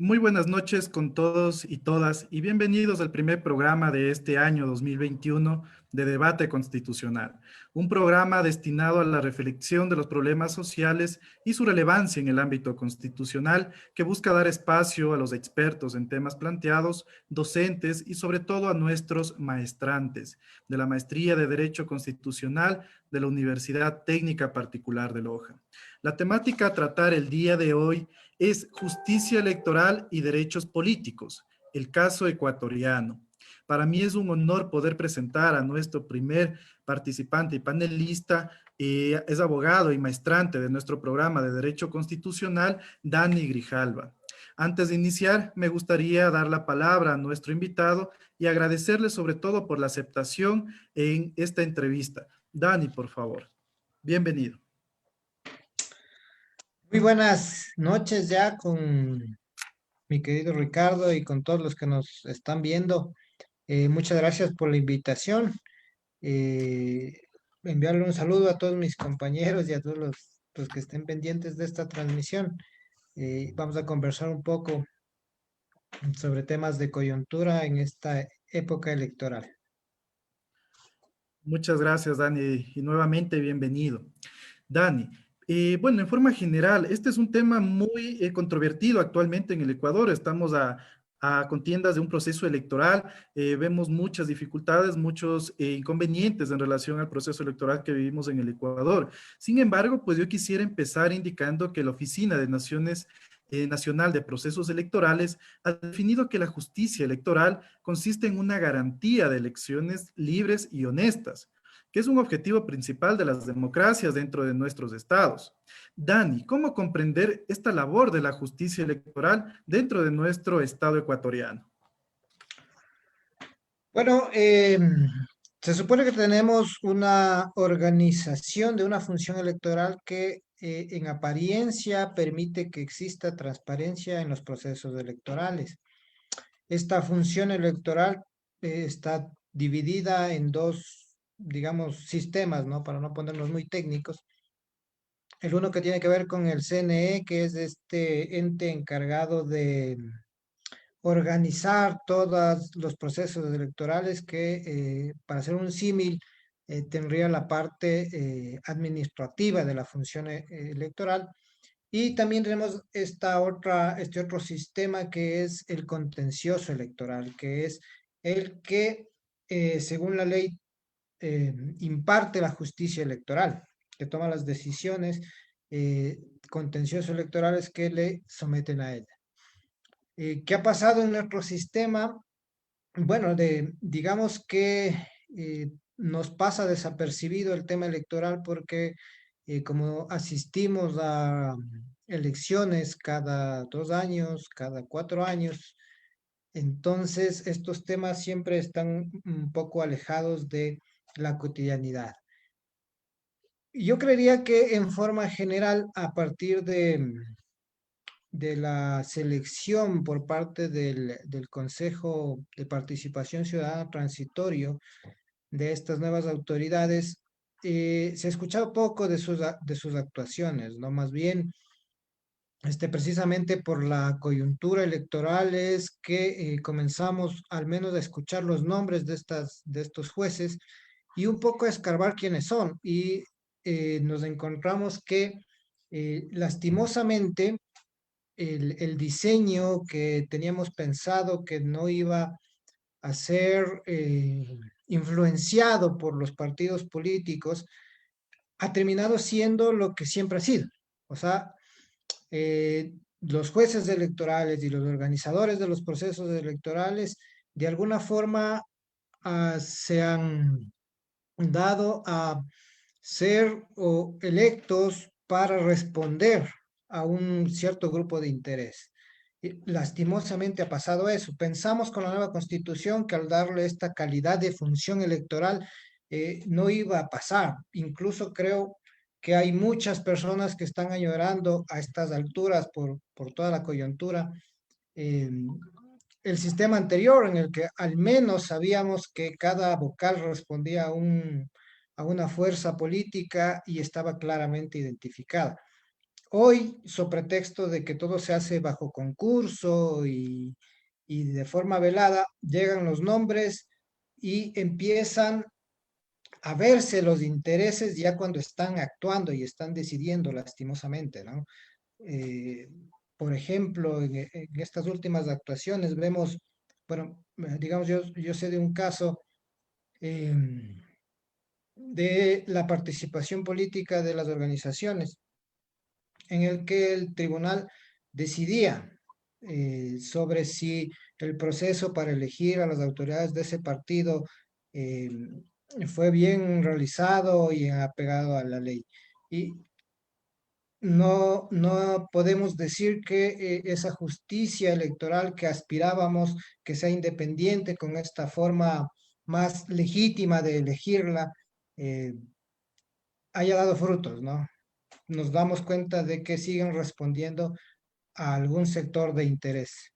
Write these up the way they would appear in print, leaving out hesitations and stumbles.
Muy buenas noches con todos y todas y bienvenidos al primer programa de este año 2021 de Debate Constitucional, un programa destinado a la reflexión de los problemas sociales y su relevancia en el ámbito constitucional que busca dar espacio a los expertos en temas planteados, docentes y sobre todo a nuestros maestrantes de la Maestría de Derecho Constitucional de la Universidad Técnica Particular de Loja. La temática a tratar el día de hoy es justicia electoral y derechos políticos, el caso ecuatoriano. Para mí es un honor poder presentar a nuestro primer participante y panelista, es abogado y maestrante de nuestro programa de Derecho Constitucional, Dani Grijalva. Antes de iniciar, me gustaría dar la palabra a nuestro invitado y agradecerle sobre todo por la aceptación en esta entrevista. Dani, por favor. Bienvenido. Muy buenas noches ya con mi querido Ricardo y con todos los que nos están viendo. Muchas gracias por la invitación. Eh, Enviarle un saludo a todos mis compañeros y a todos los que estén pendientes de esta transmisión. Vamos a conversar un poco sobre temas de coyuntura en esta época electoral. Muchas gracias, Dani, y nuevamente bienvenido. Dani, bueno, en forma general, este es un tema muy controvertido actualmente en el Ecuador. Estamos a contiendas de un proceso electoral, vemos muchas dificultades, muchos inconvenientes en relación al proceso electoral que vivimos en el Ecuador. Sin embargo, pues yo quisiera empezar indicando que la Oficina de Naciones Nacional de Procesos Electorales ha definido que la justicia electoral consiste en una garantía de elecciones libres y honestas, que es un objetivo principal de las democracias dentro de nuestros estados. Dani, ¿cómo comprender esta labor de la justicia electoral dentro de nuestro estado ecuatoriano? Bueno, se supone que tenemos una organización de una función electoral que en apariencia permite que exista transparencia en los procesos electorales. Esta función electoral está dividida en dos, digamos, sistemas, ¿no? Para no ponernos muy técnicos. El uno que tiene que ver con el CNE, que es este ente encargado de organizar todos los procesos electorales que, para hacer un símil, tendría la parte administrativa de la función electoral. Y también tenemos este otro sistema que es el contencioso electoral, que es el que, según la ley, imparte la justicia electoral, que toma las decisiones contencioso electorales que le someten a ella. ¿Qué ha pasado en nuestro sistema? Bueno, digamos que nos pasa desapercibido el tema electoral porque como asistimos a elecciones cada 2 años, cada 4 años, entonces estos temas siempre están un poco alejados de la cotidianidad. Yo creería que en forma general, a partir de la selección por parte del Consejo de Participación Ciudadana Transitorio de estas nuevas autoridades, se ha escuchado poco de sus actuaciones, ¿no? Más bien, precisamente por la coyuntura electoral es que comenzamos al menos a escuchar los nombres de estos jueces y un poco a escarbar quiénes son. Y nos encontramos que lastimosamente el diseño que teníamos pensado que no iba a ser influenciado por los partidos políticos, ha terminado siendo lo que siempre ha sido. O sea, los jueces electorales y los organizadores de los procesos electorales, de alguna forma, se han dado a ser o electos para responder a un cierto grupo de interés. Y lastimosamente ha pasado eso. Pensamos con la nueva constitución que al darle esta calidad de función electoral no iba a pasar. Incluso creo que hay muchas personas que están añorando a estas alturas por toda la coyuntura eh, el sistema anterior en el que al menos sabíamos que cada vocal respondía a una fuerza política y estaba claramente identificada. hoy, sobre pretexto de que todo se hace bajo concurso y de forma velada, llegan los nombres y empiezan a verse los intereses ya cuando están actuando y están decidiendo lastimosamente, ¿no? Eh, por ejemplo, en estas últimas actuaciones vemos, bueno, digamos, yo sé de un caso de la participación política de las organizaciones, en el que el tribunal decidía sobre si el proceso para elegir a las autoridades de ese partido eh, fue bien realizado y apegado a la ley. Y no podemos decir que esa justicia electoral que aspirábamos que sea independiente con esta forma más legítima de elegirla, eh, haya dado frutos, ¿no? Nos damos cuenta de que siguen respondiendo a algún sector de interés.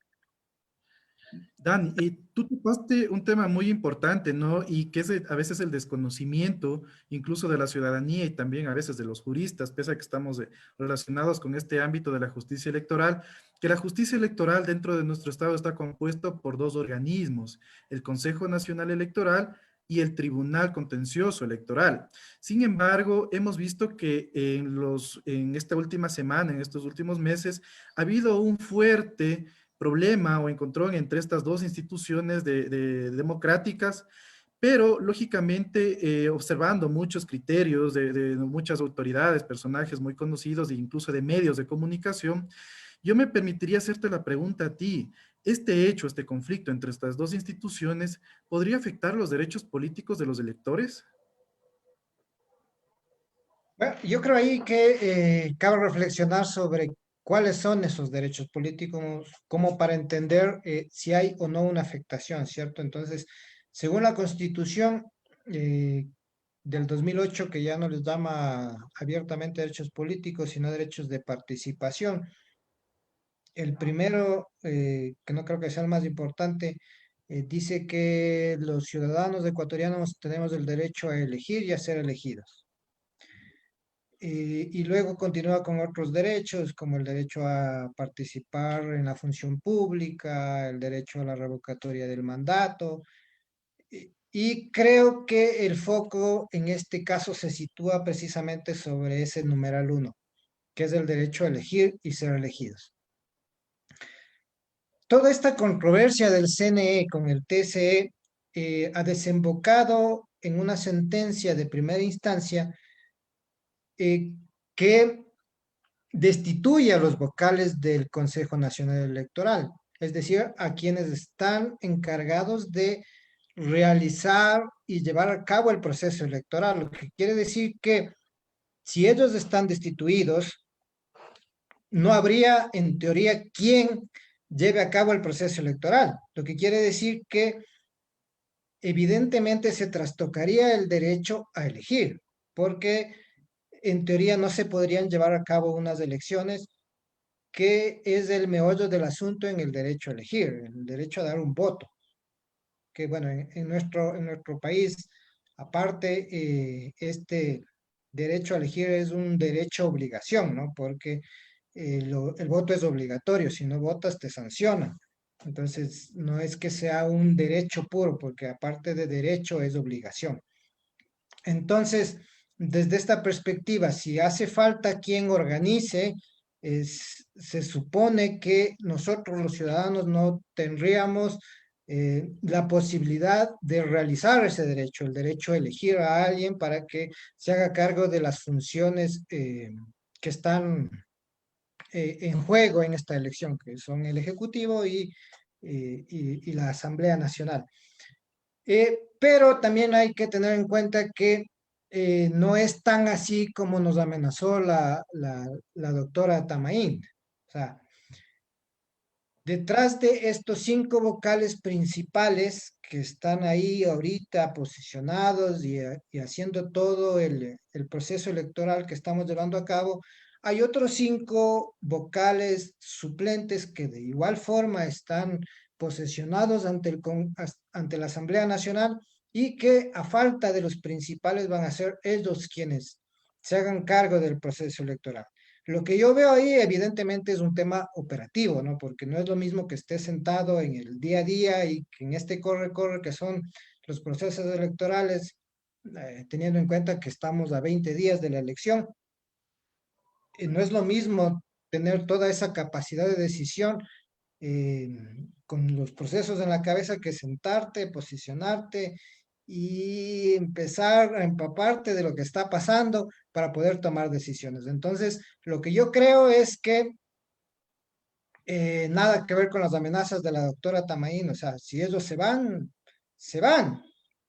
Dan, y tú topaste un tema muy importante, ¿no? Y que es a veces el desconocimiento, incluso de la ciudadanía y también a veces de los juristas, pese a que estamos relacionados con este ámbito de la justicia electoral, que la justicia electoral dentro de nuestro estado está compuesto por dos organismos, el Consejo Nacional Electoral y el Tribunal Contencioso Electoral. Sin embargo, hemos visto que en esta última semana, en estos últimos meses, ha habido un fuerte problema o encontró entre estas dos instituciones democráticas, pero lógicamente observando muchos criterios de muchas autoridades, personajes muy conocidos e incluso de medios de comunicación, yo me permitiría hacerte la pregunta a ti. ¿Este hecho, este conflicto entre estas dos instituciones, podría afectar los derechos políticos de los electores? Bueno, yo creo ahí que cabe reflexionar sobre cuáles son esos derechos políticos, como para entender si hay o no una afectación, ¿cierto? Entonces, según la Constitución eh, del 2008, que ya no les llama abiertamente derechos políticos, sino derechos de participación, el primero, que no creo que sea el más importante, dice que los ciudadanos ecuatorianos tenemos el derecho a elegir y a ser elegidos. Y luego continúa con otros derechos, como el derecho a participar en la función pública, el derecho a la revocatoria del mandato. Y creo que el foco en este caso se sitúa precisamente sobre ese numeral uno, que es el derecho a elegir y ser elegidos. Toda esta controversia del CNE con el TSE ha desembocado en una sentencia de primera instancia eh, que destituye a los vocales del Consejo Nacional Electoral, es decir, a quienes están encargados de realizar y llevar a cabo el proceso electoral, lo que quiere decir que si ellos están destituidos, no habría en teoría quien lleve a cabo el proceso electoral, lo que quiere decir que evidentemente se trastocaría el derecho a elegir, porque en teoría no se podrían llevar a cabo unas elecciones que es el meollo del asunto en el derecho a elegir, el derecho a dar un voto, que bueno, en nuestro país, aparte, este derecho a elegir es un derecho obligación, ¿no? Porque el voto es obligatorio, si no votas te sancionan. Entonces, no es que sea un derecho puro, porque aparte de derecho es obligación. Entonces, desde esta perspectiva, si hace falta quien organice, se supone que nosotros los ciudadanos no tendríamos la posibilidad de realizar ese derecho, el derecho a elegir a alguien para que se haga cargo de las funciones que están en juego en esta elección, que son el Ejecutivo y la Asamblea Nacional. Pero también hay que tener en cuenta que no es tan así como nos amenazó la doctora Tamaín. O sea, detrás de estos cinco vocales principales que están ahí ahorita posicionados y haciendo todo el proceso electoral que estamos llevando a cabo, hay otros cinco vocales suplentes que de igual forma están posesionados ante la Asamblea Nacional y que a falta de los principales van a ser ellos quienes se hagan cargo del proceso electoral. Lo que yo veo ahí, evidentemente, es un tema operativo, ¿no? Porque no es lo mismo que esté sentado en el día a día y que en este corre-corre que son los procesos electorales, teniendo en cuenta que estamos a 20 días de la elección, no es lo mismo tener toda esa capacidad de decisión eh, con los procesos en la cabeza que sentarte, posicionarte y empezar a empaparte de lo que está pasando para poder tomar decisiones. Entonces, lo que yo creo es que nada que ver con las amenazas de la doctora Tamaín, o sea, si ellos se van, se van,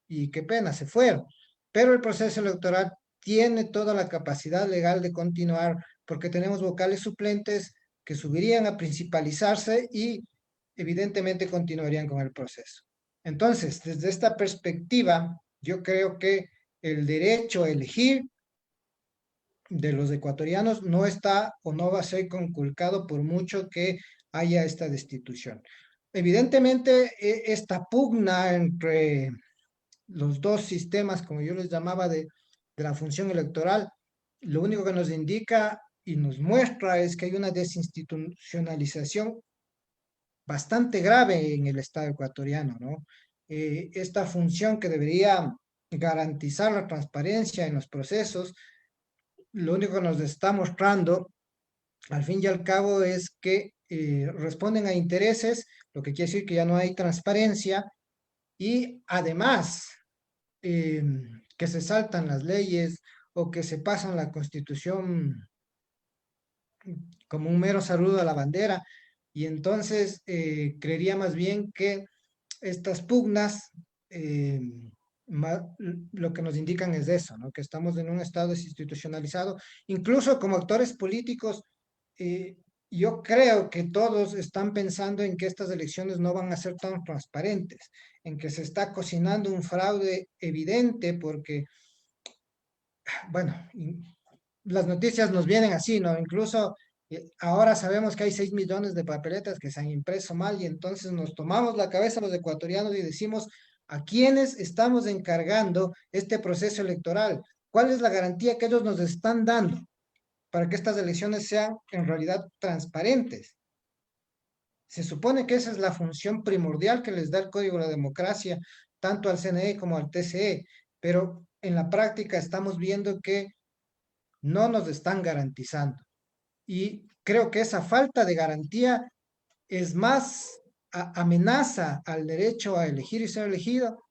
y qué pena, se fueron. Pero el proceso electoral tiene toda la capacidad legal de continuar porque tenemos vocales suplentes que subirían a principalizarse y evidentemente continuarían con el proceso. Entonces, desde esta perspectiva, yo creo que el derecho a elegir de los ecuatorianos no está o no va a ser conculcado por mucho que haya esta destitución. Evidentemente, esta pugna entre los dos sistemas, como yo les llamaba, de la función electoral, lo único que nos indica y nos muestra es que hay una desinstitucionalización bastante grave en el Estado ecuatoriano, ¿no? Esta función que debería garantizar la transparencia en los procesos, lo único que nos está mostrando, al fin y al cabo, es que responden a intereses, lo que quiere decir que ya no hay transparencia y además eh, que se saltan las leyes o que se pasan la Constitución como un mero saludo a la bandera. Y entonces creería más bien que estas pugnas eh, lo que nos indican es eso, ¿no? Que estamos en un estado desinstitucionalizado. Incluso como actores políticos, eh, yo creo que todos están pensando en que estas elecciones no van a ser tan transparentes, en que se está cocinando un fraude evidente porque, bueno, las noticias nos vienen así, ¿no? Incluso ahora sabemos que hay 6 millones de papeletas que se han impreso mal y entonces nos tomamos la cabeza los ecuatorianos y decimos, ¿a quiénes estamos encargando este proceso electoral? ¿Cuál es la garantía que ellos nos están dando para que estas elecciones sean en realidad transparentes? Se supone que esa es la función primordial que les da el Código de la Democracia, tanto al CNE como al TCE, pero en la práctica estamos viendo que no nos están garantizando. Y creo que esa falta de garantía es más amenaza al derecho a elegir y ser elegido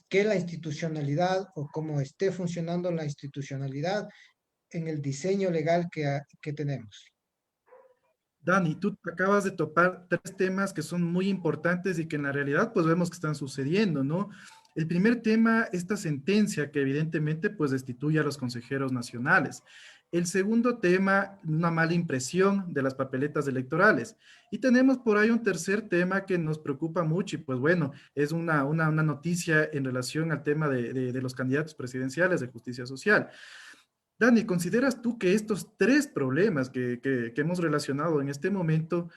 que la institucionalidad o cómo esté funcionando la institucionalidad en el diseño legal que tenemos. Dani, tú acabas de topar tres temas que son muy importantes y que en la realidad pues vemos que están sucediendo, ¿no? El primer tema, esta sentencia que evidentemente pues destituye a los consejeros nacionales. El segundo tema, una mala impresión de las papeletas electorales. Y tenemos por ahí un tercer tema que nos preocupa mucho y pues bueno, es una noticia en relación al tema de los candidatos presidenciales de justicia social. Dani, ¿consideras tú que estos tres problemas que hemos relacionado en este momento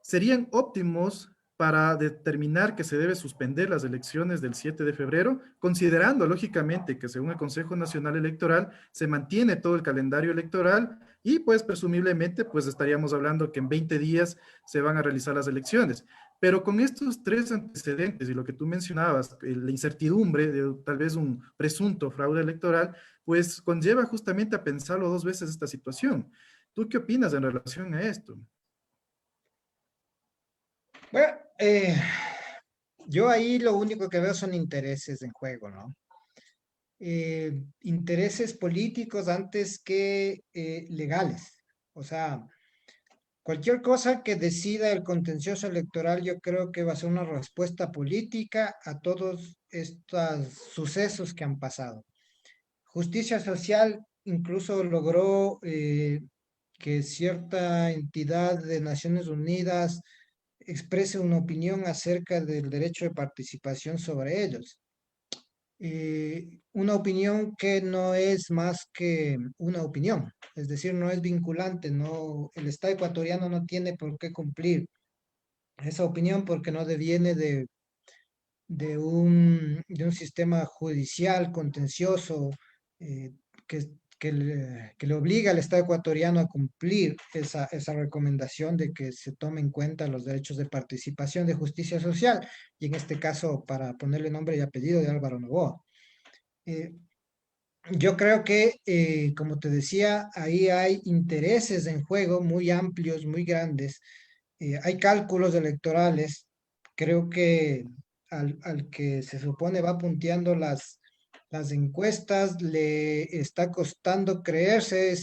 serían óptimos para determinar que se debe suspender las elecciones del 7 de febrero, considerando lógicamente que según el Consejo Nacional Electoral se mantiene todo el calendario electoral y pues presumiblemente pues estaríamos hablando que en 20 días se van a realizar las elecciones? Pero con estos tres antecedentes y lo que tú mencionabas, la incertidumbre de tal vez un presunto fraude electoral, pues conlleva justamente a pensarlo dos veces esta situación. ¿Tú qué opinas en relación a esto? Bueno, yo ahí lo único que veo son intereses en juego, ¿no? Intereses políticos antes que legales. O sea, cualquier cosa que decida el contencioso electoral, yo creo que va a ser una respuesta política a todos estos sucesos que han pasado. Justicia Social incluso logró que cierta entidad de Naciones Unidas exprese una opinión acerca del derecho de participación sobre ellos. Una opinión que no es más que una opinión, es decir, no es vinculante, no, el Estado ecuatoriano no tiene por qué cumplir esa opinión porque no deviene de un sistema judicial contencioso eh, que, que le obliga al Estado ecuatoriano a cumplir esa recomendación de que se tome en cuenta los derechos de participación de justicia social, y en este caso, para ponerle nombre y apellido, de Álvaro Noboa. Eh, yo creo que, como te decía, ahí hay intereses en juego muy amplios, muy grandes. Hay cálculos electorales. Creo que al que se supone va punteando las encuestas le está costando creerse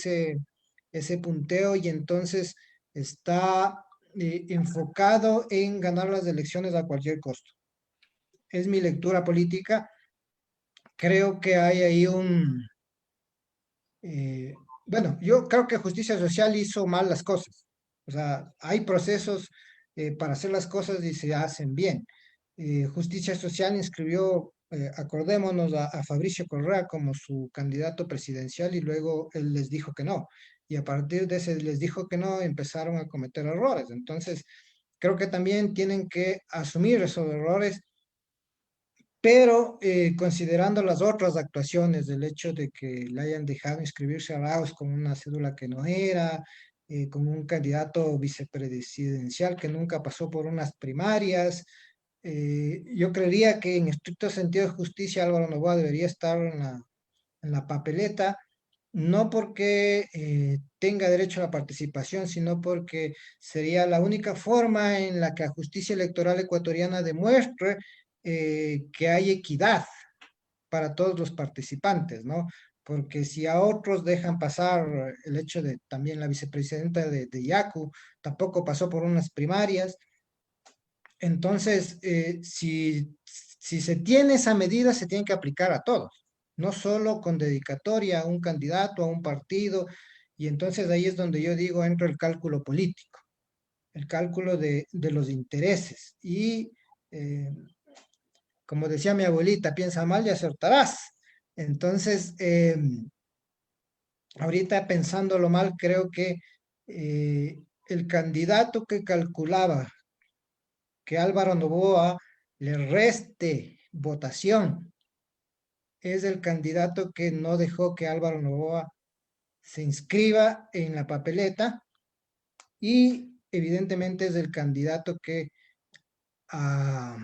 ese punteo, y entonces está enfocado en ganar las elecciones a cualquier costo. Es mi lectura política. Creo que hay ahí eh, bueno, yo creo que Justicia Social hizo mal las cosas. O sea, hay procesos para hacer las cosas y se hacen bien. Justicia Social inscribió, acordémonos, a Fabricio Correa como su candidato presidencial, y luego él les dijo que no. Y a partir de ese les dijo que no, empezaron a cometer errores. Entonces, creo que también tienen que asumir esos errores, pero considerando las otras actuaciones, del hecho de que le hayan dejado inscribirse a Arauz con una cédula que no era, con un candidato vicepresidencial que nunca pasó por unas primarias, yo creería que en estricto sentido de justicia Álvaro Noboa debería estar en la papeleta, no porque tenga derecho a la participación, sino porque sería la única forma en la que la justicia electoral ecuatoriana demuestre que hay equidad para todos los participantes, ¿no? Porque si a otros dejan pasar el hecho de también la vicepresidenta de Yacu, tampoco pasó por unas primarias. Entonces, si se tiene esa medida, se tiene que aplicar a todos, no solo con dedicatoria a un candidato, a un partido, y entonces ahí es donde yo digo, entra el cálculo político, el cálculo de los intereses. Y eh, como decía mi abuelita, piensa mal y acertarás. Entonces, ahorita pensándolo mal, creo que el candidato que calculaba que Álvaro Noboa le reste votación es el candidato que no dejó que Álvaro Noboa se inscriba en la papeleta, y evidentemente es el candidato que ah,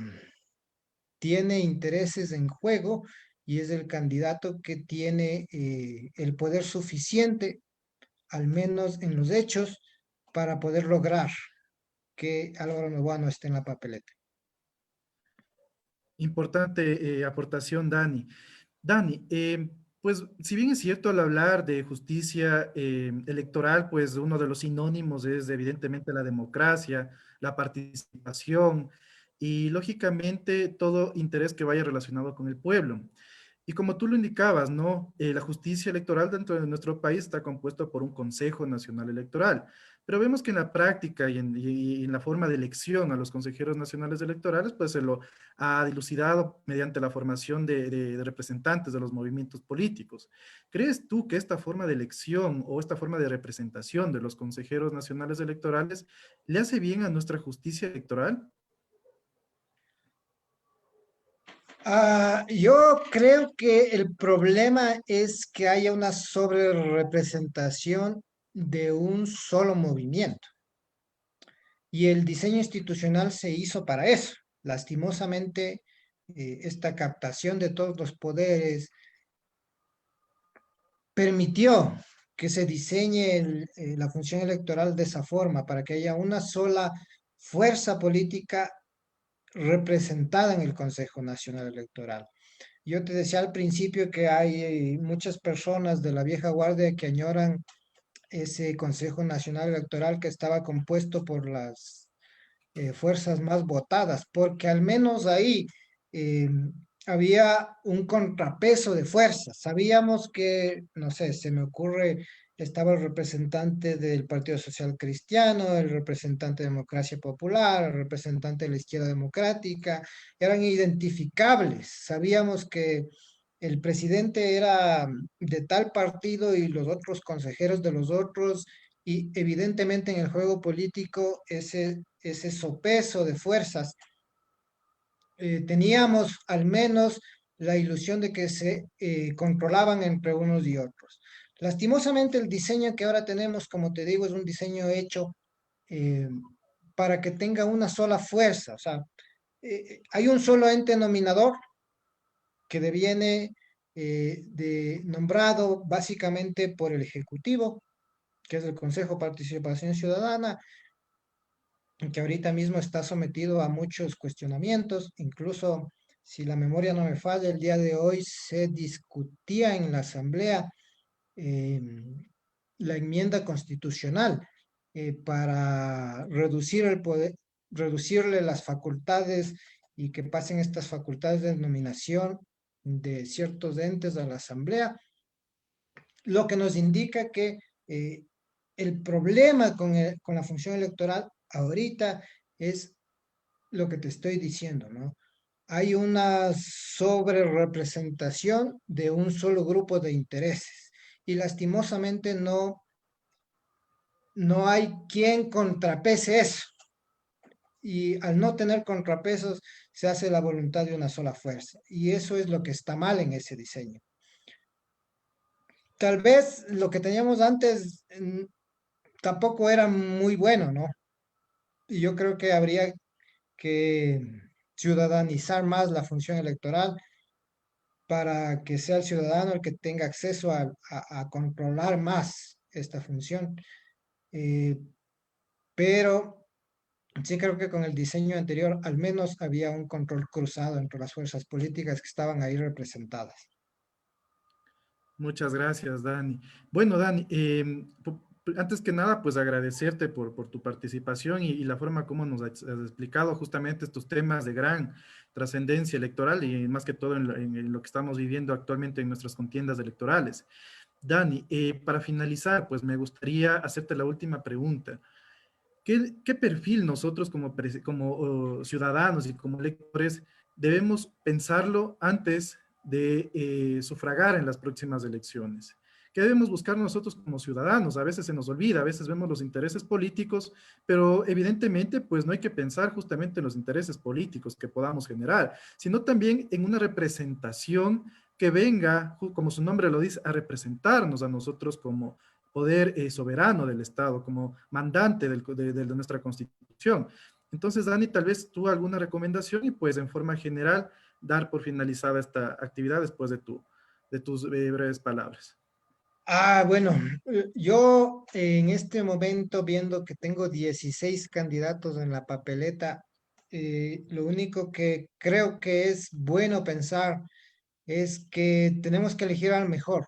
tiene intereses en juego, y es el candidato que tiene el poder suficiente, al menos en los hechos, para poder lograr que Álvaro Noboa no esté en la papeleta. Importante aportación, Dani. Dani, pues si bien es cierto al hablar de justicia electoral, pues uno de los sinónimos es evidentemente la democracia, la participación y lógicamente todo interés que vaya relacionado con el pueblo. Y como tú lo indicabas, ¿no? La justicia electoral dentro de nuestro país está compuesta por un Consejo Nacional Electoral, pero vemos que en la práctica y en la forma de elección a los consejeros nacionales electorales, pues se lo ha dilucidado mediante la formación de representantes de los movimientos políticos. ¿Crees tú que esta forma de elección o esta forma de representación de los consejeros nacionales electorales le hace bien a nuestra justicia electoral? Yo creo que el problema es que haya una sobrerepresentación de un solo movimiento, y el diseño institucional se hizo para eso. Lastimosamente, esta captación de todos los poderes permitió que se diseñe la función electoral de esa forma, para que haya una sola fuerza política representada en el Consejo Nacional Electoral. Yo te decía al principio que hay muchas personas de la vieja guardia que añoran ese Consejo Nacional Electoral que estaba compuesto por las fuerzas más votadas, porque al menos ahí eh, había un contrapeso de fuerzas. Sabíamos que, no sé, se me ocurre, estaba el representante del Partido Social Cristiano, el representante de Democracia Popular, el representante de la Izquierda Democrática, eran identificables. Sabíamos que el presidente era de tal partido y los otros consejeros de los otros, y evidentemente en el juego político ese sopeso de fuerzas, teníamos al menos la ilusión de que se controlaban entre unos y otros. Lastimosamente el diseño que ahora tenemos, como te digo, es un diseño hecho eh, para que tenga una sola fuerza. O sea, hay un solo ente nominador que deviene nombrado básicamente por el Ejecutivo, que es el Consejo de Participación Ciudadana, que ahorita mismo está sometido a muchos cuestionamientos. Incluso, si la memoria no me falla, el día de hoy se discutía en la Asamblea eh, la enmienda constitucional para reducir el poder, reducirle las facultades y que pasen estas facultades de nominación de ciertos entes a la Asamblea, lo que nos indica que el problema con la función electoral ahorita es lo que te estoy diciendo, ¿no? Hay una sobrerepresentación de un solo grupo de intereses y lastimosamente no hay quien contrapese eso. Y al no tener contrapesos, se hace la voluntad de una sola fuerza. Y eso es lo que está mal en ese diseño. Tal vez lo que teníamos antes tampoco era muy bueno, ¿no? Y yo creo que habría que ciudadanizar más la función electoral para que sea el ciudadano el que tenga acceso a controlar más esta función. Eh, pero sí creo que con el diseño anterior al menos había un control cruzado entre las fuerzas políticas que estaban ahí representadas. Muchas gracias, Dani. Bueno, Dani, antes que nada, pues agradecerte por tu participación y la forma como nos has explicado justamente estos temas de gran trascendencia electoral y más que todo en lo que estamos viviendo actualmente en nuestras contiendas electorales. Dani, para finalizar, pues me gustaría hacerte la última pregunta. ¿Qué perfil nosotros como ciudadanos y como electores debemos pensarlo antes de sufragar en las próximas elecciones? ¿Qué debemos buscar nosotros como ciudadanos? A veces se nos olvida, a veces vemos los intereses políticos, pero evidentemente pues no hay que pensar justamente en los intereses políticos que podamos generar, sino también en una representación que venga, como su nombre lo dice, a representarnos a nosotros como poder soberano del Estado, como mandante de nuestra Constitución. Entonces, Dani, tal vez tú alguna recomendación y pues en forma general dar por finalizada esta actividad después de tus breves palabras. Bueno, yo en este momento viendo que tengo 16 candidatos en la papeleta, lo único que creo que es bueno pensar es que tenemos que elegir al mejor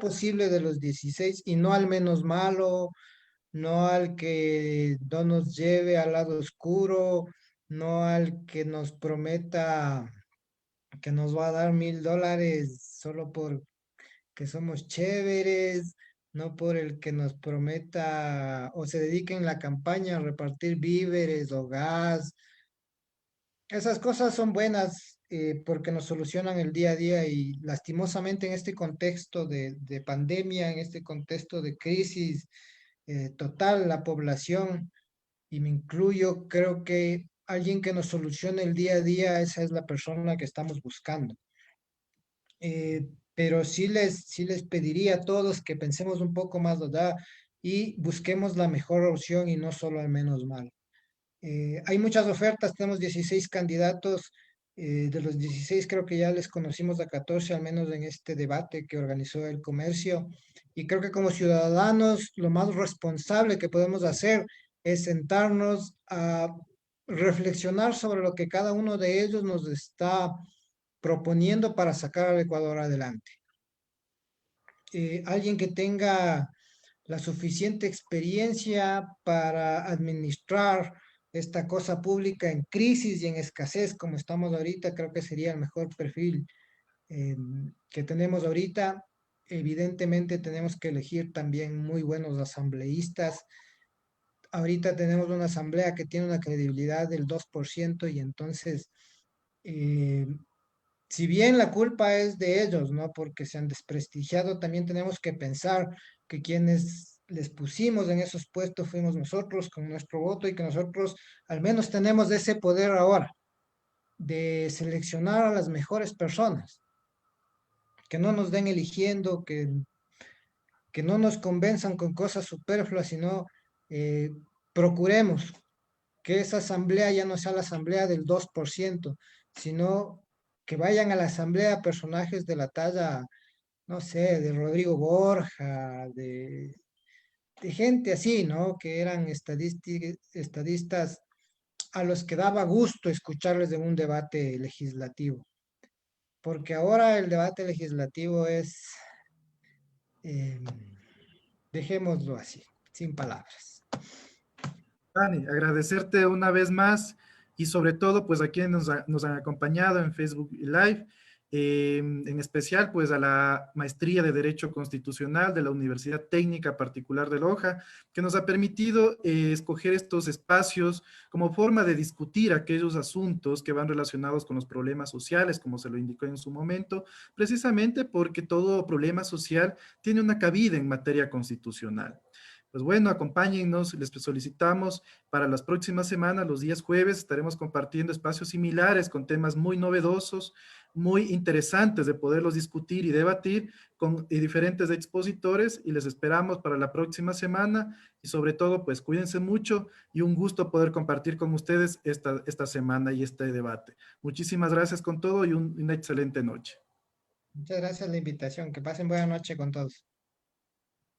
posible de los 16 y no al menos malo, no al que no nos lleve al lado oscuro, no al que nos prometa que nos va a dar $1,000 solo por que somos chéveres, no por el que nos prometa o se dedique en la campaña a repartir víveres o gas. Esas cosas son buenas porque nos solucionan el día a día y lastimosamente en este contexto de pandemia, en este contexto de crisis total, la población, y me incluyo, creo que alguien que nos solucione el día a día, esa es la persona que estamos buscando. Pero sí les pediría a todos que pensemos un poco más allá y busquemos la mejor opción y no solo al menos mal. Hay muchas ofertas, tenemos 16 candidatos. De los 16 creo que ya les conocimos a 14, al menos en este debate que organizó el comercio. Y creo que como ciudadanos lo más responsable que podemos hacer es sentarnos a reflexionar sobre lo que cada uno de ellos nos está proponiendo para sacar al Ecuador adelante. Alguien que tenga la suficiente experiencia para administrar esta cosa pública en crisis y en escasez como estamos ahorita, creo que sería el mejor perfil que tenemos ahorita. Evidentemente tenemos que elegir también muy buenos asambleístas. Ahorita tenemos una asamblea que tiene una credibilidad del 2% y entonces eh, si bien la culpa es de ellos, ¿no? Porque se han desprestigiado, también tenemos que pensar que quienes les pusimos en esos puestos fuimos nosotros con nuestro voto y que nosotros al menos tenemos ese poder ahora de seleccionar a las mejores personas. que no nos den eligiendo, que no nos convenzan con cosas superfluas, sino eh, procuremos que esa asamblea ya no sea la asamblea del 2%, sino que vayan a la asamblea personajes de la talla, no sé, de Rodrigo Borja, de gente así, ¿no? Que eran estadistas a los que daba gusto escucharles en un debate legislativo, porque ahora el debate legislativo es, eh, dejémoslo así, sin palabras. Dani, agradecerte una vez más y sobre todo pues a quienes nos han acompañado en Facebook Live, en especial pues a la Maestría de Derecho Constitucional de la Universidad Técnica Particular de Loja, que nos ha permitido escoger estos espacios como forma de discutir aquellos asuntos que van relacionados con los problemas sociales, como se lo indicó en su momento, precisamente porque todo problema social tiene una cabida en materia constitucional. Pues bueno, acompáñennos, les solicitamos para las próximas semanas, los días jueves, estaremos compartiendo espacios similares con temas muy novedosos, muy interesantes de poderlos discutir y debatir con diferentes expositores y les esperamos para la próxima semana y sobre todo, pues cuídense mucho y un gusto poder compartir con ustedes esta semana y este debate. Muchísimas gracias con todo y una excelente noche. Muchas gracias por la invitación. Que pasen buena noche con todos.